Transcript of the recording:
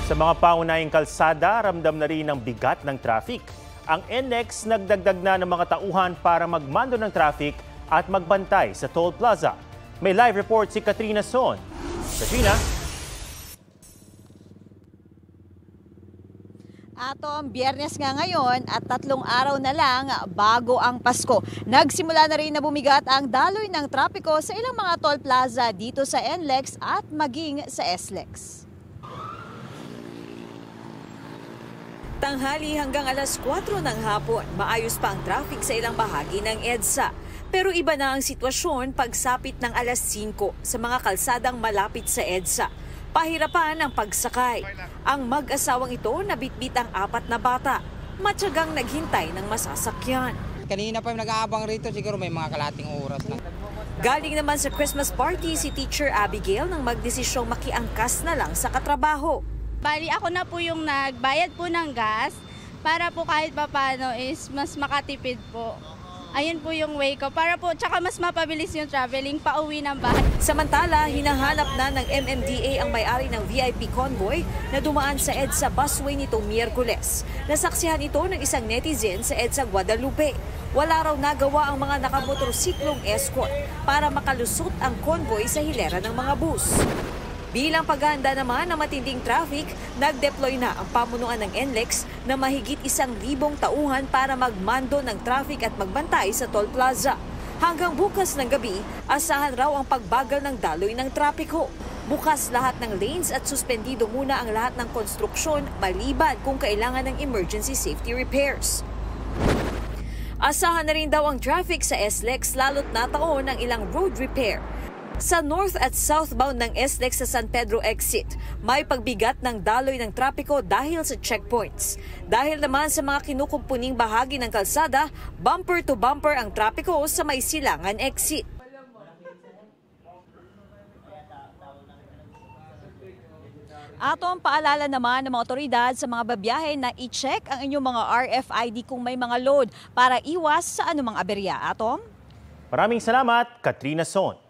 Sa mga pangunahing kalsada, ramdam na rin ang bigat ng traffic. Ang NLEX nagdagdag na ng mga tauhan para magmando ng traffic at magbantay sa toll plaza. May live report si Katrina Son. Katrina? Atom, Biyernes nga ngayon at 3 araw na lang bago ang Pasko. Nagsimula na rin na bumigat ang daloy ng trapiko sa ilang mga toll plaza dito sa NLEX at maging sa SLEX. Tanghali hanggang alas 4 ng hapon, maayos pa ang traffic sa ilang bahagi ng EDSA. Pero iba na ang sitwasyon pagsapit ng alas 5 sa mga kalsadang malapit sa EDSA. Pahirapan ang pagsakay. Ang mag-asawang ito nabitbit ang 4 na bata. Matyagang naghintay ng masasakyan. Kanina pa nag-aabang rito, siguro may mga kalating oras na. Galing naman sa Christmas party si Teacher Abigail nang magdesisyong makiangkas na lang sa katrabaho. Bali ako na po yung nagbayad po ng gas para po kahit papano is mas makatipid po. Ayun po yung way ko para po tsaka mas mapabilis yung traveling pauwi ng bahay. Samantala, hinahanap na ng MMDA ang may-ari ng VIP convoy na dumaan sa EDSA busway nitong Miyerkules. Nasaksihan ito ng isang netizen sa EDSA Guadalupe. Wala raw nagawa ang mga nakamotorsiklong escort para makalusot ang convoy sa hilera ng mga bus. Bilang paghahanda naman ng matinding traffic, nag-deploy na ang pamunuan ng NLEX na mahigit 1,000 tauhan para magmando ng traffic at magbantay sa toll plaza. Hanggang bukas ng gabi, asahan raw ang pagbagal ng daloy ng trapiko. Bukas lahat ng lanes at suspendido muna ang lahat ng konstruksyon maliban kung kailangan ng emergency safety repairs. Asahan na rin daw ang traffic sa SLEX lalo't nataon ang ilang road repair. Sa north at southbound ng SLEX sa San Pedro exit, may pagbigat ng daloy ng trapiko dahil sa checkpoints. Dahil naman sa mga kinukumpuning bahagi ng kalsada, bumper to bumper ang trapiko sa may silangan exit. Atom, paalala naman ng mga otoridad sa mga babiyahe na i-check ang inyong mga RFID kung may mga load para iwas sa anumang aberya. Atom? Maraming salamat, Katrina Son.